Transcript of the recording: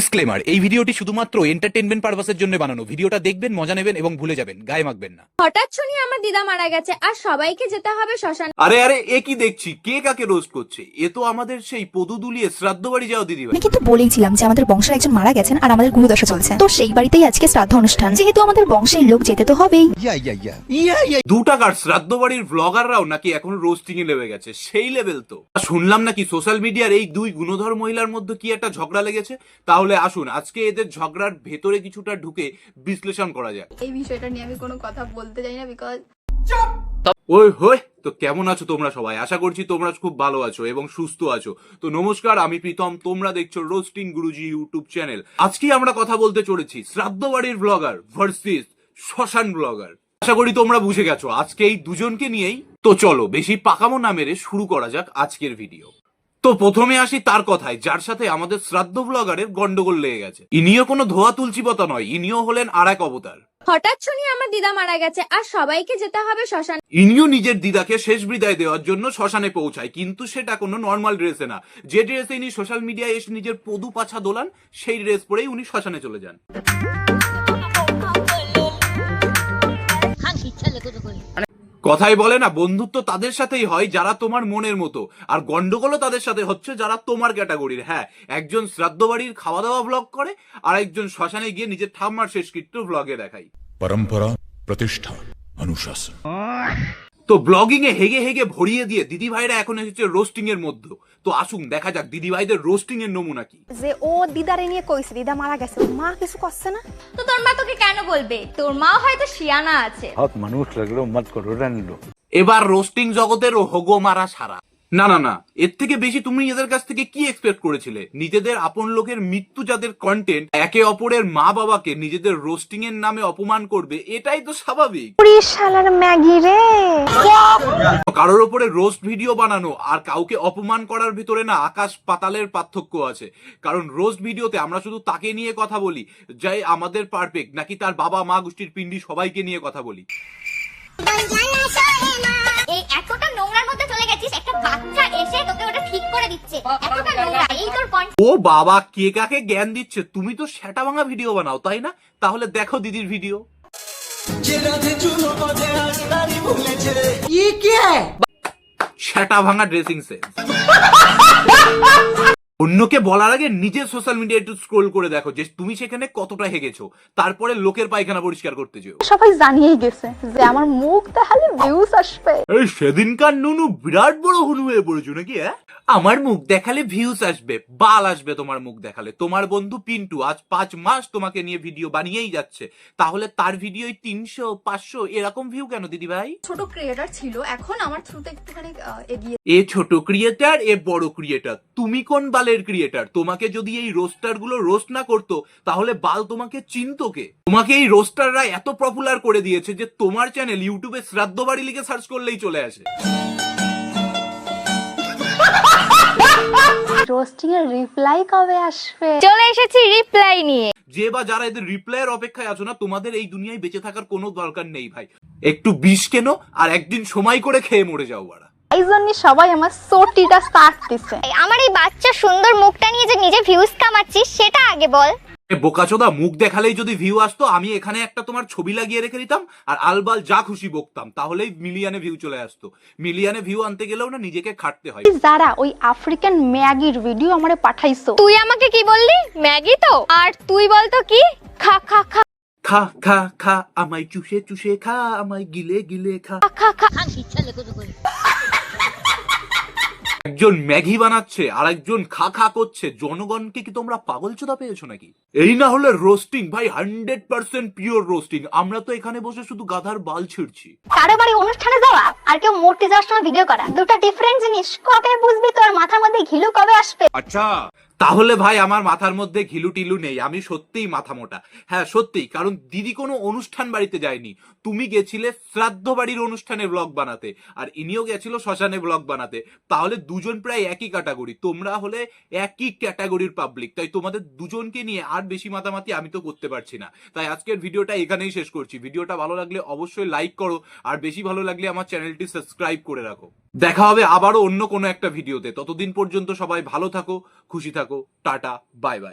Disclaimer, এই ভিডিওটি শুধুমাত্র এন্টারটেইনমেন্ট পারপাসের জন্য বানানো। ভিডিওটা দেখবেন, মজা নেবেন এবং ভুলে যাবেন, গায়ে মাখবেন না। হঠাৎ শুনি আমার দিদা মারা গেছে আর সবাইকে যেতে হবে শ্মশান। আরে আরে, এ কি দেখছি? কে কাকে রোস্ট করছে? এ তো আমাদের সেই পদু দুলিয়ে শ্রাদ্ধ বাড়ি যাও দিদি ভাই। আমি কিন্তু বলেইছিলাম যে আমাদের বংশের একজন মারা গেছেন আর আমাদের গুরুদশা চলছে, তো সেই বাড়িতেই আজকে শ্রাদ্ধ অনুষ্ঠান। যেহেতু আমাদের বংশের লোক যেতে তো হবেই। 2 টাকার শ্রাদ্ধ বাড়ির ব্লগাররাও নাকি এখন রোস্টিং এ লেগে গেছে, সেই লেভেল তো। শুনলাম নাকি সোশ্যাল মিডিয়ার এই 2 গুণধর মহিলার মধ্যে কি একটা ঝগড়া লেগেছে। তাহলে আসুন আজকে এদের ঝগড়ার ভেতরে কিছুটা ঢুকে বিশ্লেষণ করা যায়। এই বিষয়টা নিয়ে আমি কোনো কথা বলতে চাই না, বিকজ ওই হই তো, কেমন আছো তোমরা সবাই? আশা করছি তোমরা খুব ভালো আছো এবং সুস্থ আছো। তো নমস্কার, আমি প্রীতম, তোমরা দেখছো রোস্টিং গুরুজি ইউটিউব চ্যানেল। আজকে আমরা কথা বলতে চলেছি শ্রাদ্ধ বাড়ির ব্লগার ভার্সেস শ্মশান ব্লগার। আশা করি তোমরা বুঝে গেছো আজকে এই দুজনকে নিয়েই। তো চলো বেশি পাকামো না মেরে শুরু করা যাক আজকের ভিডিও। তো প্রথমে আসি তার কথায়, যার সাথে আমাদের শ্রাদ্ধ ব্লগারের গন্ডগোল লেগে গেছে। ইনিও কোনো ধোয়া তুলসীপতা নয়, ইনিও হলেন আর এক অবতার। হঠাৎ শুনি আমার দিদা মারা গেছে আর সবাইকে যেতে হবে শ্মশান। ইনিও নিজের দিদাকে শেষ বিদায় দেওয়ার জন্য শ্মশানে পৌঁছায়, কিন্তু সেটা কোনো নর্মাল ড্রেসে না। যে ড্রেসে ইনি সোশ্যাল মিডিয়ায় এসে নিজের পদু পাছা দোলান, সেই ড্রেস পরেই উনি শ্মশানে চলে যান। কথাই বলে না, বন্ধুত্ব তাদের সাথেই হয় যারা তোমার মনের মতো, আর গন্ডগোলও তাদের সাথে হচ্ছে যারা তোমার ক্যাটাগরির। হ্যাঁ, একজন শ্রাদ্ধ বাড়ির খাওয়া দাওয়া ব্লগ করে আর একজন শ্মশানে গিয়ে নিজের ঠাম্মার শেষকৃত্য ব্লগে দেখায়। परंपरा, प्रतिष्ठा, अनुशासन। তো ব্লগিং এ হেগে হেগে ভরিয়ে দিয়ে দিদি ভাইরা এখন এসেছে রোস্টিং এর মধ্যে। তো আসুন দেখা যাক দিদি ভাইদের রোস্টিং এর নমুনা কি। যে ও দিদারে নিয়ে কইছে দিদা মারা গেছে, মা কিছু করছে না। তো তোর মা তোকে কেন বলবে? তোর মাও হয়তো শিয়ানা আছে। बहुत मनुष्य लग रहे हो, मत करो, रहने दो। এবার রোস্টিং জগতের হোগো মারা সারা। না না না, এর থেকে বেশি তুমি এদের কাছ থেকে কি এক্সপেক্ট করেছিলে? নিজেদের আপন লোকের মৃত্যু যাদের কন্টেন্ট, একে অপরের মা বাবাকে নিজেদের রোস্টিং এর নামে অপমান করবে, এটাই তো স্বাভাবিক। শালার ম্যাগি রে। কারোর ওপরে রোস্ট ভিডিও বানানো আর কাউকে অপমান করার ভিতরে না আকাশ পাতালের পার্থক্য আছে। কারণ রোস্ট ভিডিওতে আমরা শুধু তাকে নিয়ে কথা বলি যাই আমাদের পারফেক্ট, নাকি তার বাবা মা গোষ্ঠীর পিন্ডি সবাইকে নিয়ে কথা বলি। এই এতটা নোংরার মধ্যে চলে গেছিস, একটা বাচ্চা এসে তোকে ওটা ঠিক করে দিচ্ছে। এতটা নোংরা, এই তোর ও বাবা, কে কাকে জ্ঞান দিচ্ছে? তুমি তো সেটা ভাঙা ভিডিও বানাও, তাই না? তাহলে দেখো দিদির ভিডিও। সেটা ভাঙা ড্রেসিং সেন্স। অন্যকে বলার আগে নিজের সোশ্যাল মিডিয়া একটু স্ক্রোল করে দেখো যে তুমি সেখানে কতটা হেগেছো, তারপরে লোকের পায়খানা পরিষ্কার করতে যেও। সবাই জানিয়েই গেছে যে আমার মুখ দেখালে ভিউজ আসবে। এই সেদিনকার নুনু বিরাট বড় হুনু হয়ে পড়েছো নাকি? আমার মুখ দেখালে ভিউজ আসবে? বাল আসবে তোমার মুখ দেখালে। তোমার বন্ধু পিন্টু আজ 5 মাস তোমাকে নিয়ে ভিডিও বানিয়েই যাচ্ছে, তাহলে তার ভিডিওই 300 500 এরকম ভিউ কেন দিদি ভাই? ছোট ক্রিয়েটর ছিল, এখন আমার থ্রুতে একটুখানি এগিয়ে। এ ছোট ক্রিয়েটার, এ বড় ক্রিয়েটার। তুমি কোন বালের ক্রিয়েটার? তোমাকে যদি এই রোস্টার গুলো রোস্ট না করতো তাহলে বাল তোমাকে চিনতো কে? তোমাকে এই রোস্টাররা এত পপুলার করে দিয়েছে যে তোমার চ্যানেল ইউটিউবে শ্রাদ্ধ বাড়ি লিখে সার্চ করলেই চলে আসে। রোস্টিং এর রিপ্লাই কবে আসবে? চলে এসেছি রিপ্লাই নিয়ে। যে বা যারা এদের রিপ্লাইয়ের অপেক্ষায় আছো না, তোমাদের এই দুনিয়ায় বেঁচে থাকার কোনো দরকার নেই ভাই। একটু বিষ কেন আর একদিন সময় করে খেয়ে মরে যাও বাড়া। এই জন্য সবাই আমার সোটিটা স্টার্ট দিচ্ছে। আমার এই বাচ্চা সুন্দর মুখটা নিয়ে যে নিজে ভিউজ কামাচ্ছিস সেটা আগে বল। বোকাচোদা, মুখ দেখালেই যদি ভিউ আসতো আমি এখানে একটা তোমার ছবি লাগিয়ে রেখে দিতাম আর আলবাল যা খুশি বকতাম, তাহলেই মিলিয়নে ভিউ চলে আসতো। মিলিয়নে ভিউ আনতে গেলেও না নিজেকে খাটতে হয়। যারা ওই আফ্রিকান ম্যাগির ভিডিও আমারে পাঠাইছো, তুই আমাকে কি বললি? ম্যাগি তো। আর তুই বলতো কি? খা খা খা খা খা খা, আমায় চুষে চুষে খা, আমায় গিলে গিলে খা। খা খা। একজন ম্যাগি বানাচ্ছে আর একজন খা খা করছে। জনগণকে কি তোমরা পাগল চোদা পেয়েছো নাকি? এই না হলে রোস্টিং ভাই, 100% পিওর রোস্টিং। আমরা তো এখানে বসে শুধু গাধার বাল ছিঁড়ছি। কারো বাড়ি অনুষ্ঠানে যাওয়া আর কেউ মূর্তি যাওয়ার সময় ভিডিও করা, দুটো ডিফারেন্ট জিনিস। কবে বুঝবি তোর মাথার মধ্যে ঘিলু কবে আসবে? আচ্ছা, তাহলে ভাই আমার মাথার মধ্যে ঘিলু টিলু নেই, আমি সত্যিই মাথা মোটা। হ্যাঁ সত্যি, কারণ দিদি কোনো অনুষ্ঠান বাড়িতে যায়নি। তুমি গেছিলে শ্রাদ্ধ বাড়ির অনুষ্ঠানে ব্লগ বানাতে, আর ইনিও গেছিল শ্মশানে ব্লগ বানাতে। তাহলে দুজন প্রায় একই ক্যাটাগরি, তোমরা হলে একই ক্যাটাগরির পাবলিক। তাই তোমাদের দুজনকে নিয়ে আর বেশি মাতামাতি আমি তো করতে পারছি না। তাই আজকের ভিডিওটা এখানেই শেষ করছি। ভিডিওটা ভালো লাগলে অবশ্যই লাইক করো, আর বেশি ভালো লাগলে আমার চ্যানেলটি সাবস্ক্রাইব করে রাখো। দেখা হবে আবারও অন্য কোনো একটা ভিডিওতে। ততদিন পর্যন্ত সবাই ভালো থাকো, খুশি থাকো। Tata, bye bye.